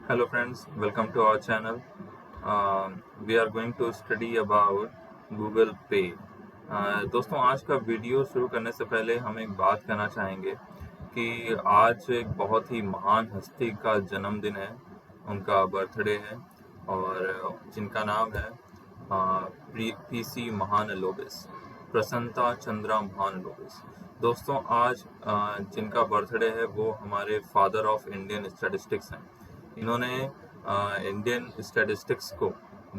Hello friends, welcome to our channel. We are going to study about Google Pay. दोस्तों आज का video शुरू करने से पहले हम एक बात कहना चाहेंगे कि आज एक बहुत ही महान हस्ती का जन्मदिन है, उनका बर्थडे है और जिनका नाम है पीसी महानलोबिस, प्रसन्नता चंद्रा महानलोबिस। दोस्तों आज जिनका बर्थडे है वो हमारे फादर ऑफ इंडियन स्टैटिस्टिक्स हैं। इन्होंने इंडियन स्टैटिस्टिक्स को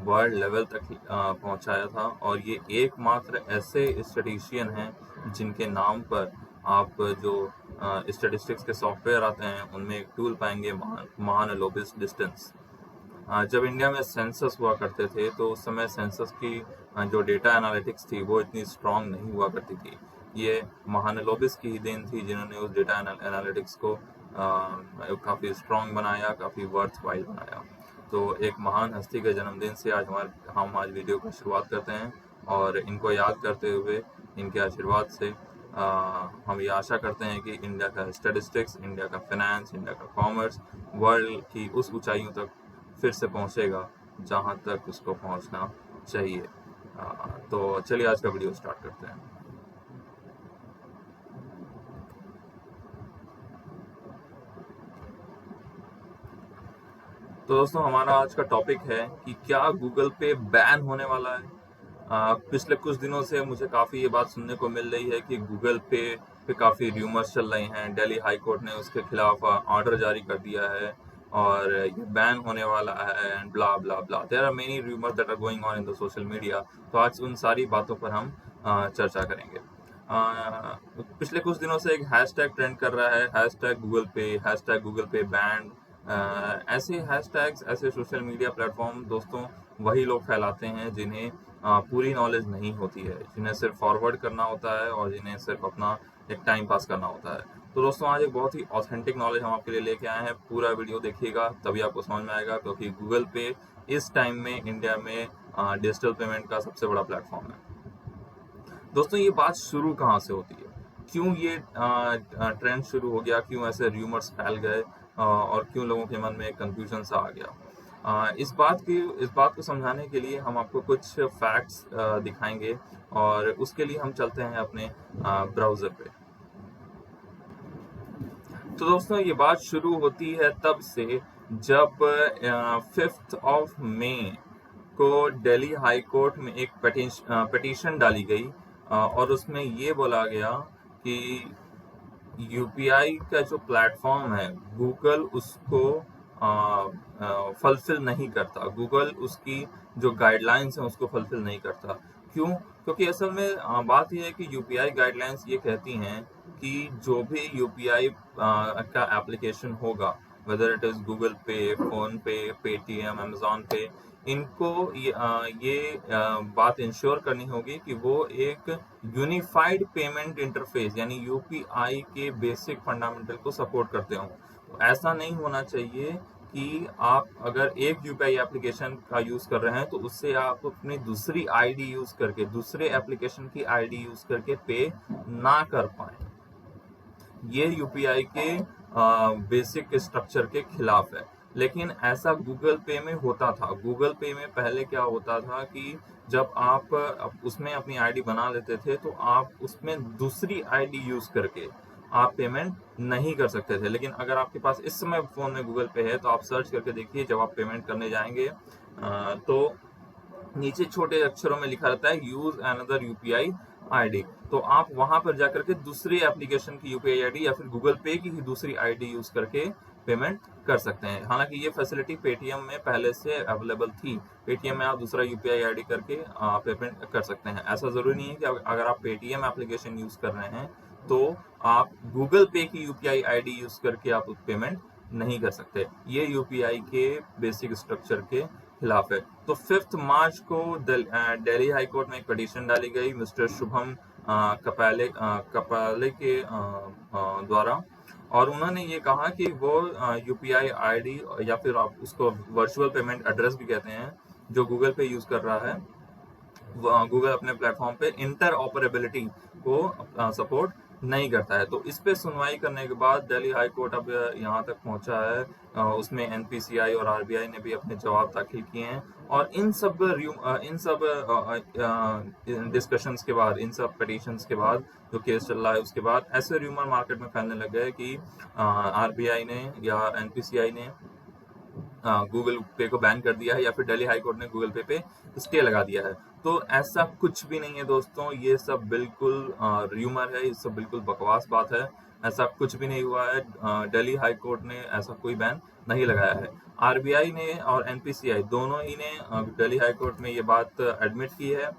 वर्ल्ड लेवल तक पहुंचाया था और ये एकमात्र ऐसे स्टैटिस्टिशियन हैं जिनके नाम पर आप जो स्टैटिस्टिक्स के सॉफ्टवेयर आते हैं उनमें एक टूल पाएंगे महानलोबिस डिस्टेंस। जब इंडिया में सेंसस हुआ करते थे तो उस समय सेंसस की जो डेटा एनालिटिक्स थी वो इतनी स्ट्रांग नहीं हुआ करती थी। ये महानलोबिस की ही देन थी जिन्होंने उस डेटा एनालिटिक्स को काफ़ी स्ट्रांग बनाया, काफ़ी वर्थवाइल बनाया। तो एक महान हस्ती के जन्मदिन से हम आज वीडियो की शुरुआत करते हैं और इनको याद करते हुए इनके आशीर्वाद से हम ये आशा करते हैं कि इंडिया का स्टैटिस्टिक्स, इंडिया का फाइनेंस, इंडिया का कॉमर्स वर्ल्ड की उस ऊंचाइयों तक फिर से पहुंचेगा जहां तक उसको पहुंचना चाहिए। तो चलिए आज का वीडियो स्टार्ट करते हैं। तो दोस्तों हमारा आज का टॉपिक है कि क्या गूगल पे बैन होने वाला है। पिछले कुछ दिनों से मुझे काफ़ी ये बात सुनने को मिल रही है कि गूगल पे काफ़ी र्यूमर्स चल रहे हैं। दिल्ली हाई कोर्ट ने उसके खिलाफ ऑर्डर जारी कर दिया है और ये बैन होने वाला है and blah blah blah. There are many rumours that are going on in the social media. तो आज उन सारी बातों पर हम चर्चा करेंगे। पिछले कुछ दिनों से एक हैशटैग ट्रेंड कर रहा है, हैशटैग गूगल पे बैंड। ऐसे हैशटैग्स, ऐसे सोशल मीडिया प्लेटफॉर्म दोस्तों वही लोग फैलाते हैं जिन्हें पूरी नॉलेज नहीं होती है, जिन्हें सिर्फ फॉरवर्ड करना होता है और जिन्हें सिर्फ अपना एक टाइम पास करना होता है। तो दोस्तों आज एक बहुत ही ऑथेंटिक नॉलेज हम आपके लिए लेके आए हैं। पूरा वीडियो देखिएगा तभी आपको समझ में आएगा, क्योंकि गूगल पे इस टाइम में इंडिया में डिजिटल पेमेंट का सबसे बड़ा प्लेटफॉर्म है। दोस्तों ये बात शुरू कहाँ से होती है, क्यों ये ट्रेंड शुरू हो गया, क्यों ऐसे र्यूमर्स फैल गए और क्यों लोगों के मन में एक कंफ्यूजन सा आ गया। इस बात को समझाने के लिए हम आपको कुछ फैक्ट्स दिखाएंगे और उसके लिए हम चलते हैं अपने ब्राउजर पे। तो दोस्तों ये बात शुरू होती है तब से जब 5 मई को दिल्ली हाई कोर्ट में एक पिटीशन डाली गई और उसमें ये बोला गया कि यूपीआई का जो प्लेटफॉर्म है गूगल उसको फुलफिल नहीं करता, गूगल उसकी जो गाइडलाइंस हैं उसको फुलफिल नहीं करता। क्यों? क्योंकि असल में बात यह है कि यूपीआई गाइडलाइंस ये कहती हैं कि जो भी यूपीआई का एप्लीकेशन होगा, वेदर इट इज गूगल पे, फोन पे, पेटीएम, अमेजोन पे, इनको ये बात इंश्योर करनी होगी कि वो एक यूनिफाइड पेमेंट इंटरफेस यानी यूपीआई के बेसिक फंडामेंटल को सपोर्ट करते हों। तो ऐसा नहीं होना चाहिए कि आप अगर एक यूपीआई एप्लीकेशन का यूज कर रहे हैं तो उससे आप अपनी दूसरी आईडी यूज करके, दूसरे एप्लीकेशन की आईडी यूज करके पे ना कर पाए। ये यूपीआई के बेसिक स्ट्रक्चर के खिलाफ है। लेकिन ऐसा गूगल पे में होता था। गूगल पे में पहले क्या होता था कि जब आप उसमें अपनी आईडी बना लेते थे तो आप उसमें दूसरी आईडी यूज करके आप पेमेंट नहीं कर सकते थे। लेकिन अगर आपके पास इस समय फोन में गूगल पे है तो आप सर्च करके देखिए, जब आप पेमेंट करने जाएंगे तो नीचे छोटे अक्षरों में लिखा रहता है यूज अनदर यूपीआई आईडी। तो आप वहां पर जाकर के दूसरी एप्लीकेशन की यूपीआई आईडी या फिर गूगल पे की ही दूसरी आईडी यूज करके पेमेंट कर सकते हैं। हालांकि ये फैसिलिटी पेटीएम में पहले से अवेलेबल थी। पेटीएम में आप दूसरा यूपीआई आईडी करके पेमेंट कर सकते हैं। ऐसा जरूरी नहीं है कि अगर आप पेटीएम एप्लीकेशन यूज कर रहे हैं तो आप गूगल पे की यूपीआई आईडी यूज करके आप पेमेंट नहीं कर सकते। ये यूपीआई के बेसिक स्ट्रक्चर के खिलाफ है। तो 5 मार्च को दिल्ली हाई कोर्ट में एक पिटीशन डाली गई मिस्टर शुभम कपाले के द्वारा, और उन्होंने ये कहा कि वो यूपीआई आईडी या फिर आप उसको वर्चुअल पेमेंट एड्रेस भी कहते हैं जो गूगल पे यूज कर रहा है, गूगल अपने प्लेटफॉर्म पे इंटर ऑपरेबिलिटी को सपोर्ट नहीं करता है। तो इस पे सुनवाई करने के बाद दिल्ली हाई कोर्ट अब यहाँ तक पहुंचा है। उसमें एनपीसीआई और आरबीआई ने भी अपने जवाब दाखिल किए हैं और इन सब डिस्कशंस के बाद, इन सब पिटीशंस के बाद जो केस चल रहा है, उसके बाद ऐसे र्यूमर मार्केट में फैलने लग गए कि आरबीआई ने या एनपीसीआई ने गूगल पे को बैन कर दिया है या फिर दिल्ली हाई कोर्ट ने गूगल पे स्टे लगा दिया है। तो ऐसा कुछ भी नहीं है दोस्तों, ये सब बिल्कुल र्यूमर है, ये सब बिल्कुल बकवास बात है। ऐसा कुछ भी नहीं हुआ है। दिल्ली हाई कोर्ट ने ऐसा कोई बैन नहीं लगाया है। आरबीआई ने और एनपीसीआई दोनों ही ने दिल्ली हाई कोर्ट में ये बात एडमिट की है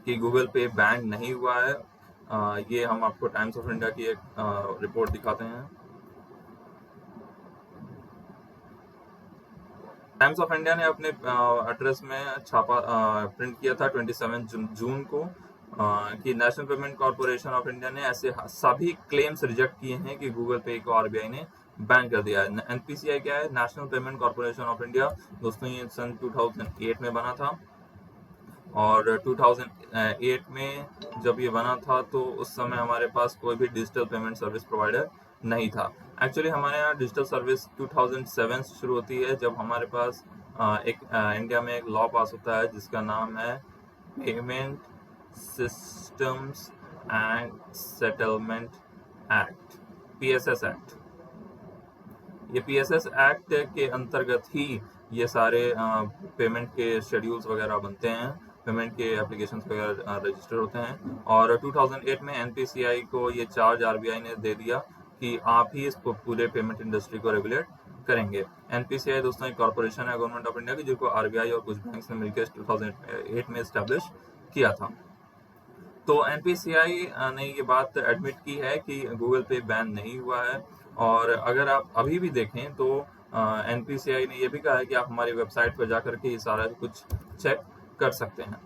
कि गूगल पे बैन नहीं हुआ है। ये हम आपको टाइम्स ऑफ इंडिया की एक रिपोर्ट दिखाते हैं। टाइम्स ऑफ इंडिया ने अपने एड्रेस में छापा प्रिंट किया था 27 जून को कि national payment corporation of India ने ऐसे सभी क्लेम्स रिजेक्ट किए हैं कि गूगल पे को आरबीआई ने बैन कर दिया है। एनपीसीआई क्या है? National payment corporation of India. दोस्तों ये सन 2008 में बना था और 2008 में जब ये बना था तो उस समय हमारे पास कोई भी डिजिटल पेमेंट सर्विस प्रोवाइडर नहीं था। एक्चुअली हमारे यहाँ डिजिटल सर्विस 2007 से शुरू होती है, जब हमारे पास इंडिया में एक लॉ पास होता है जिसका नाम है payment systems and settlement act, PSS act. ये पीएसएस एक्ट के अंतर्गत ही ये सारे पेमेंट के शेड्यूल्स वगैरह बनते हैं, पेमेंट के एप्लीकेशंस वगैरह रजिस्टर होते हैं। और 2008 में एनपीसीआई को ये चार्ज आरबीआई ने दे दिया कि आप ही इस पूरे पेमेंट इंडस्ट्री को रेगुलेट करेंगे। एनपीसीआई दोस्तों एक कॉर्पोरेशन है गवर्नमेंट ऑफ इंडिया की, जिसको आरबीआई और कुछ बैंक्स ने मिलकर 2008 में एस्टेब्लिश किया था। तो एनपीसीआई ने ये बात एडमिट की है कि गूगल पे बैन नहीं हुआ है। और अगर आप अभी भी देखें तो एनपीसीआई ने ये भी कहा है कि आप हमारी वेबसाइट पर जाकर के ये सारा कुछ चेक कर सकते हैं।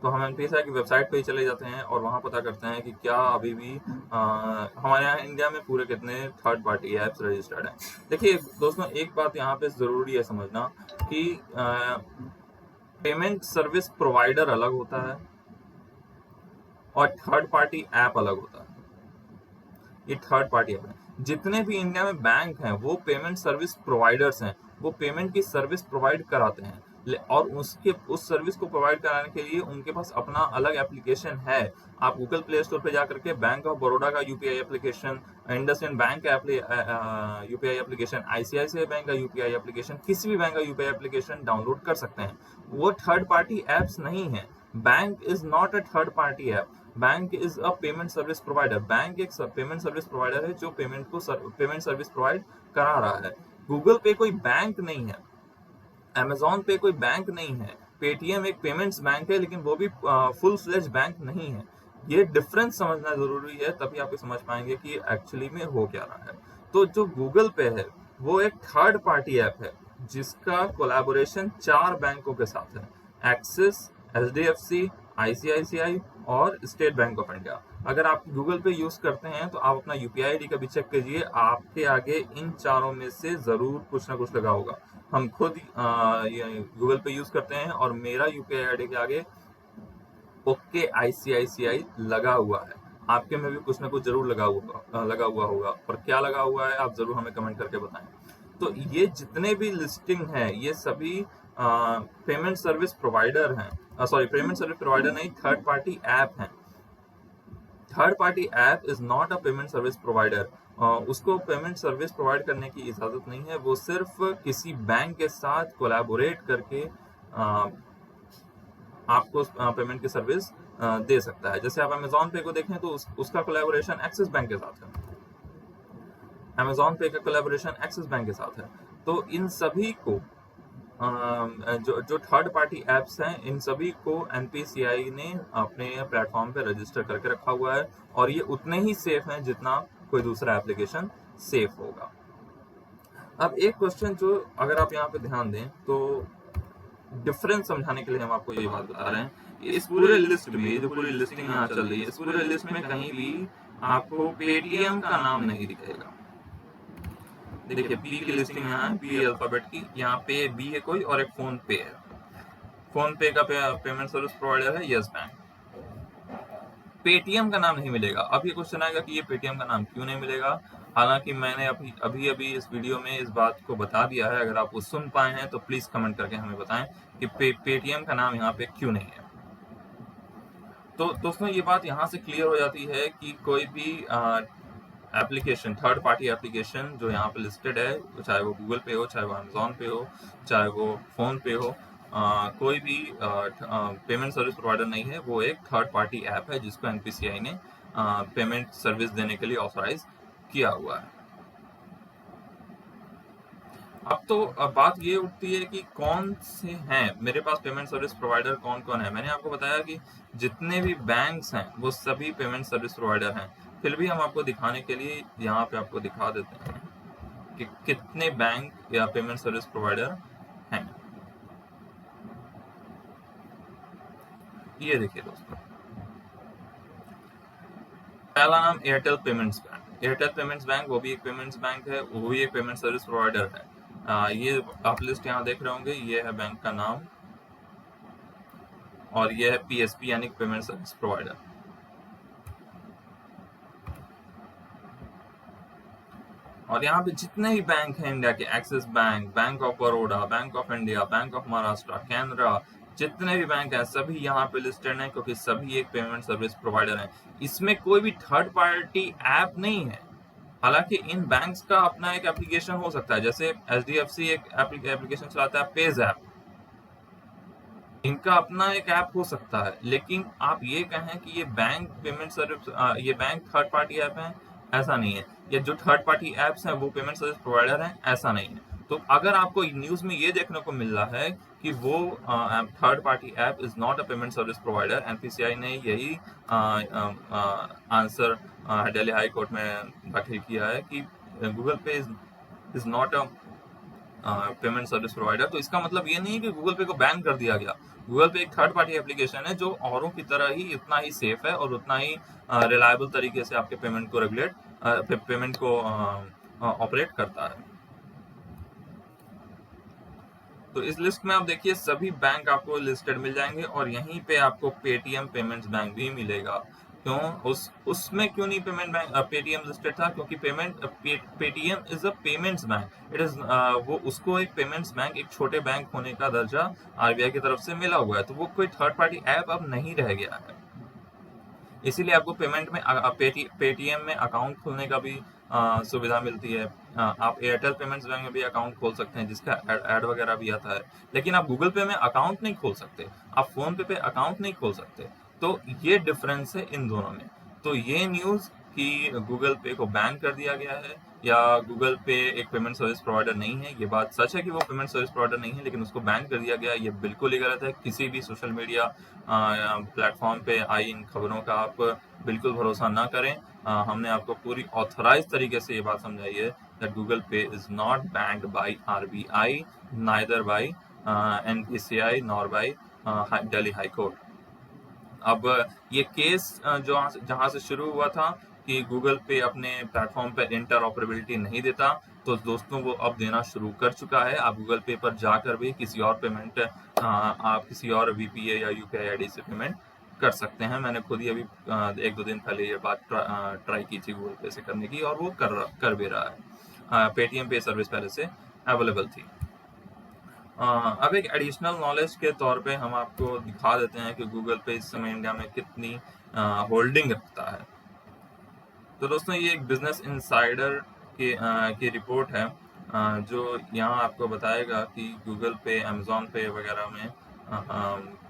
तो हम एनपीसीआई की वेबसाइट पे ही चले जाते हैं और वहाँ पता करते हैं कि क्या अभी भी हमारे यहाँ इंडिया में पूरे कितने थर्ड पार्टी ऐप्स रजिस्टर्ड हैं। देखिए दोस्तों, एक बात यहाँ पे ज़रूरी है समझना कि पेमेंट सर्विस प्रोवाइडर अलग होता है और थर्ड पार्टी ऐप अलग होता है। ये थर्ड पार्टी ऐप है। जितने भी इंडिया में बैंक हैं वो पेमेंट सर्विस प्रोवाइडर्स हैं, वो पेमेंट की सर्विस प्रोवाइड कराते हैं और उस सर्विस को प्रोवाइड कराने के लिए उनके पास अपना अलग एप्लीकेशन है। आप गूगल प्ले स्टोर पे जाकर के बैंक ऑफ बड़ौदा का यूपीआई एप्लीकेशन, इंडसइंड बैंक का यूपीआई एप्लीकेशन, आईसीआईसीआई बैंक का यूपीआई एप्लीकेशन, किसी भी बैंक का यूपीआई एप्लीकेशन डाउनलोड कर सकते हैं। वो थर्ड पार्टी एप्स नहीं है। Bank is not a third party app, bank is a payment service provider. Bank एक पेमेंट सर्विस प्रोवाइडर है जो पेमेंट सर्विस प्रोवाइड करा रहा है। गूगल पे कोई बैंक नहीं है, अमेजॉन पे कोई बैंक नहीं है, पेटीएम एक पेमेंट्स बैंक है लेकिन वो भी फुल फ्लेज बैंक नहीं है। ये डिफरेंस समझना जरूरी है, तभी आप समझ पाएंगे कि एक्चुअली में हो क्या रहा है। तो जो गूगल पे है वो एक थर्ड पार्टी ऐप है जिसका कोलैबोरेशन 4 बैंकों के साथ है, एक्सिस, एचडीएफसी, आईसीआईसीआई और स्टेट बैंक ऑफ इंडिया। अगर आप गूगल पे यूज करते हैं तो आप अपना यूपीआई आईडी का भी चेक कीजिए, आपके आगे इन चारों में से जरूर कुछ ना कुछ लगा होगा। हम खुद गूगल पे यूज करते हैं और मेरा यूपीआई आईडी के आगे ओके आईसीआईसीआई लगा हुआ है। आपके में भी कुछ ना कुछ जरूर लगा हुआ होगा, और क्या लगा हुआ है आप जरूर हमें कमेंट करके बताएं। तो ये जितने भी लिस्टिंग है ये सभी पेमेंट सर्विस प्रोवाइडर हैं, सॉरी पेमेंट सर्विस प्रोवाइडर नहीं, थर्ड पार्टी ऐप हैं। Third party app is not a payment service provider. उसको पेमेंट सर्विस प्रोवाइड करने की इजाजत नहीं है, वो सिर्फ किसी बैंक के साथ कोलैबोरेट करके आपको पेमेंट की सर्विस दे सकता है। जैसे आप अमेजॉन पे को देखें तो उसका कोलैबोरेशन एक्सिस बैंक के साथ है, अमेजॉन पे का कोलैबोरेशन एक्सिस बैंक के साथ है। तो इन सभी को जो थर्ड पार्टी एप्स हैं इन सभी को एनपीसीआई ने अपने प्लेटफॉर्म पे रजिस्टर करके रखा हुआ है और ये उतने ही सेफ हैं जितना कोई दूसरा एप्लीकेशन सेफ होगा। अब एक क्वेश्चन जो अगर आप यहाँ पे ध्यान दें तो डिफरेंस समझाने के लिए हम आपको ये बात बता रहे हैं, इस पूरे लिस्ट में जो पूरी लिस्टिंग यहाँ चल रही है, इस पूरे लिस्ट में कहीं भी आपको पेटीएम का नाम नहीं दिखेगा। देखिए पी की लिस्टिंग यहाँ है, पी अल्फाबेट की, यहाँ पे बी है कोई और एक फोन पे है। फोन पे का पेमेंट सर्विस प्रोवाइडर है यस बैंक। पेटीएम का नाम नहीं मिलेगा। अब ये क्वेश्चन आएगा कि ये पेटीएम का नाम क्यों नहीं मिलेगा, हालांकि मैंने अभी अभी इस वीडियो में इस बात को बता दिया है। अगर आप वो सुन पाए हैं तो प्लीज कमेंट करके हमें बताएं कि पेटीएम का नाम यहाँ पे क्यों नहीं है। तो दोस्तों ये बात यहाँ से क्लियर हो जाती है कि कोई भी एप्लीकेशन, थर्ड पार्टी एप्लीकेशन जो यहाँ पे लिस्टेड है, चाहे वो गूगल पे हो, चाहे वो अमेजोन पे हो, चाहे वो फोन पे हो, कोई भी पेमेंट सर्विस प्रोवाइडर नहीं है, वो एक थर्ड पार्टी ऐप है जिसको एनपीसीआई ने पेमेंट सर्विस देने के लिए ऑथराइज किया हुआ है। अब बात ये उठती है कि कौन से हैं मेरे पास पेमेंट सर्विस प्रोवाइडर, कौन कौन है। मैंने आपको बताया कि जितने भी बैंक्स हैं वो सभी पेमेंट सर्विस प्रोवाइडर हैं। फिर भी हम आपको दिखाने के लिए यहाँ पे आपको दिखा देते हैं कि कितने बैंक या पेमेंट सर्विस प्रोवाइडर हैं। ये देखिए दोस्तों, पहला नाम Airtel payments bank. Airtel payments bank वो भी एक पेमेंट्स बैंक है, वो भी एक पेमेंट सर्विस प्रोवाइडर है। ये आप लिस्ट यहाँ देख रहे होंगे, ये है बैंक का नाम और ये है पीएसपी यानी पेमेंट सर्विस प्रोवाइडर। और यहाँ पे जितने भी बैंक हैं इंडिया के, axis bank, bank of Baroda, bank of India, bank of Maharashtra, Canara, जितने भी बैंक हैं सभी यहाँ पे लिस्टेड हैं क्योंकि सभी एक पेमेंट सर्विस प्रोवाइडर हैं। इसमें कोई भी थर्ड पार्टी ऐप नहीं है। हालांकि इन बैंक्स का अपना एक एप्लीकेशन हो सकता है, जैसे एचडीएफसी एक एप्लीकेशन चलाता है पेज ऐप, इनका अपना एक ऐप हो सकता है। लेकिन आप ये कहें कि ये बैंक पेमेंट सर्विस, ये बैंक थर्ड पार्टी ऐप है, ऐसा नहीं है। या जो थर्ड पार्टी ऐप्स हैं वो पेमेंट सर्विस प्रोवाइडर हैं, ऐसा नहीं है। तो अगर आपको न्यूज में ये देखने को मिल रहा है कि वो third party app is not a payment service provider, NPCI ने यही आंसर दिल्ली हाई कोर्ट में दाखिल किया है कि Google Pay is not a payment service provider. तो इसका मतलब ये नहीं है कि गूगल पे को बैन कर दिया गया। गूगल पे एक थर्ड पार्टी एप्लीकेशन है जो औरों की तरह ही इतना ही सेफ है और उतना ही रिलायबल तरीके से आपके पेमेंट को पेमेंट को ऑपरेट करता है। तो इस लिस्ट में आप देखिए सभी बैंक आपको लिस्टेड मिल जाएंगे और यहीं पे आपको पेटीएम पेमेंट्स बैंक भी मिलेगा। क्यों उसमें क्यों नहीं पेमेंट बैंक पेटीएम लिस्टेड था? क्योंकि Paytm is a payments bank, it is वो उसको एक पेमेंट्स बैंक, एक छोटे बैंक होने का दर्जा आरबीआई की तरफ से मिला हुआ है, तो वो कोई थर्ड पार्टी ऐप अब नहीं रह गया है। इसीलिए आपको पेमेंट में पेटीएम में अकाउंट खोलने का भी सुविधा मिलती है। आप एयरटेल पेमेंट्स बैंक में भी अकाउंट खोल सकते हैं जिसका ऐड वगैरह भी आता है, लेकिन आप गूगल पे में अकाउंट नहीं खोल सकते, आप फोन पे अकाउंट नहीं खोल सकते। तो ये डिफरेंस है इन दोनों में। तो ये न्यूज कि गूगल पे को बैन कर दिया गया है या गूगल पे एक पेमेंट सर्विस प्रोवाइडर नहीं है, ये बात सच है कि वो पेमेंट सर्विस प्रोवाइडर नहीं है, लेकिन उसको बैन कर दिया गया, ये बिल्कुल ही गलत है। किसी भी सोशल मीडिया प्लेटफॉर्म पे आई इन खबरों का आप बिल्कुल भरोसा ना करें। हमने आपको पूरी ऑथराइज तरीके से ये बात समझाई है that Google Pay is not banned by RBI, neither by NPCI, nor by Delhi High Court. अब ये केस जो जहां से शुरू हुआ था कि गूगल पे अपने प्लेटफॉर्म पर इंटरऑपरेबिलिटी नहीं देता, तो दोस्तों वो अब देना शुरू कर चुका है। आप गूगल पे पर जाकर भी किसी और पेमेंट आप किसी और वीपीए या यूपीआई आईडी से पेमेंट कर सकते हैं। मैंने खुद ही अभी 1-2 दिन पहले ये बात ट्राई की थी गूगल पे से करने की, और वो कर भी रहा है। पेटीएम पे सर्विस पहले से अवेलेबल थी। अब एक एडिशनल नॉलेज के तौर पे हम आपको दिखा देते हैं कि गूगल पे इस समय इंडिया में कितनी होल्डिंग रखता है। तो दोस्तों ये एक बिजनेस इनसाइडर की रिपोर्ट है जो यहाँ आपको बताएगा कि गूगल पे, अमेजोन पे वगैरह में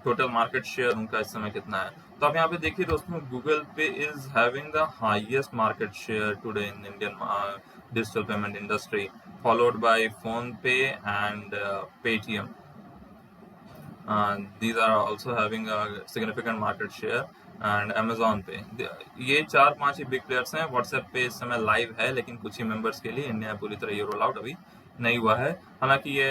टोटल मार्केट शेयर उनका इस समय कितना है। तो आप यहाँ पे देखिए दोस्तों, Google Pay is having the highest market share today in Indian digital payment industry, followed by PhonePe and Paytm. These are also having a significant market share. And Amazon पे, ये 4-5 ही बिग प्लेयर्स हैं। WhatsApp पे इस समय live है लेकिन कुछ ही members के लिए, इंडिया पूरी तरह ये रोल आउट अभी नहीं हुआ है। हालांकि ये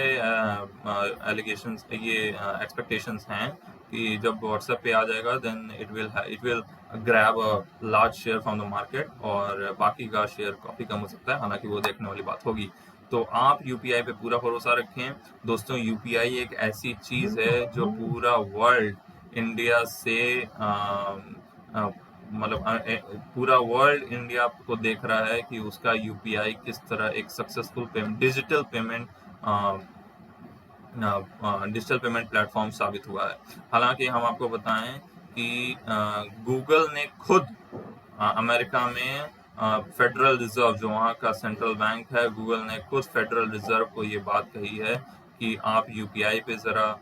एलिगेशंस, ये एक्सपेक्टेशंस हैं कि जब व्हाट्सएप पे आ जाएगा then it will grab a large share from the market और बाकी का शेयर काफ़ी कम हो सकता है, हालांकि वो देखने वाली बात होगी। तो आप यूपीआई पे पूरा भरोसा रखें दोस्तों। यूपीआई एक ऐसी चीज़ है जो पूरा वर्ल्ड इंडिया से मतलब पूरा वर्ल्ड इंडिया को देख रहा है कि उसका यूपीआई किस तरह एक सक्सेसफुल डिजिटल पेमेंट प्लेटफॉर्म साबित हुआ है। हालांकि हम आपको बताएं कि गूगल ने खुद अमेरिका में फेडरल रिजर्व, जो वहाँ का सेंट्रल बैंक है, गूगल ने खुद फेडरल रिजर्व को ये बात कही है कि आप यूपीआई पे ज़रा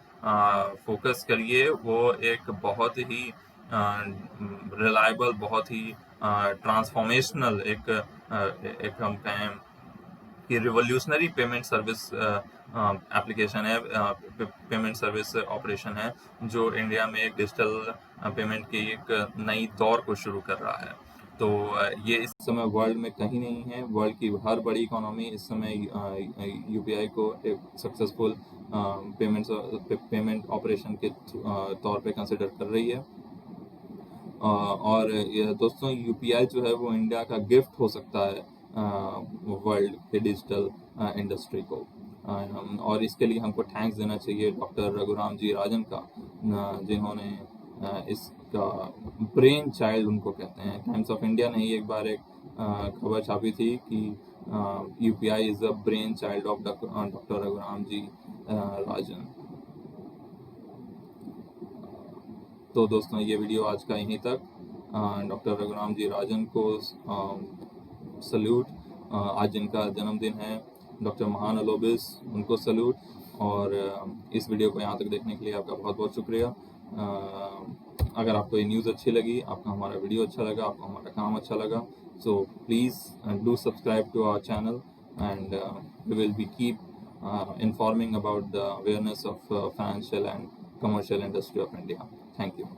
फोकस करिए। वो एक बहुत ही रिलायबल, बहुत ही ट्रांसफॉर्मेशनल, एक हम कहें कि रिवोल्यूशनरी पेमेंट सर्विस एप्लीकेशन है, पेमेंट सर्विस ऑपरेशन है, जो इंडिया में एक डिजिटल पेमेंट की एक नई दौर को शुरू कर रहा है। तो ये इस समय वर्ल्ड में कहीं नहीं है। वर्ल्ड की हर बड़ी इकोनॉमी इस समय यूपीआई को एक सक्सेसफुल पेमेंट ऑपरेशन के तौर पे कंसिडर कर रही है। और दोस्तों, यूपीआई जो है वो इंडिया का गिफ्ट हो सकता है वर्ल्ड के डिजिटल इंडस्ट्री को। और इसके लिए हमको थैंक्स देना चाहिए डॉक्टर रघुराम जी राजन का, जिन्होंने इसका ब्रेन चाइल्ड उनको कहते हैं। टाइम्स ऑफ इंडिया ने ही एक बार एक खबर छापी थी कि UPI is the brain child of doctor Raghuram ji Rajan. तो दोस्तों, ये वीडियो आज का यहीं तक। डॉक्टर रघुराम जी राजन को सल्यूट। आज जिनका जन्मदिन है, डॉक्टर महानलोबिस, उनको सल्यूट। और इस वीडियो को यहाँ तक देखने के लिए आपका बहुत बहुत शुक्रिया। अगर आपको ये न्यूज़ अच्छी लगी, आपको हमारा वीडियो अच्छा लगा, आपको हमारा काम अच्छा लगा, so please do subscribe to our channel, and we will be keep informing about the awareness of financial and commercial industry of India. Thank you.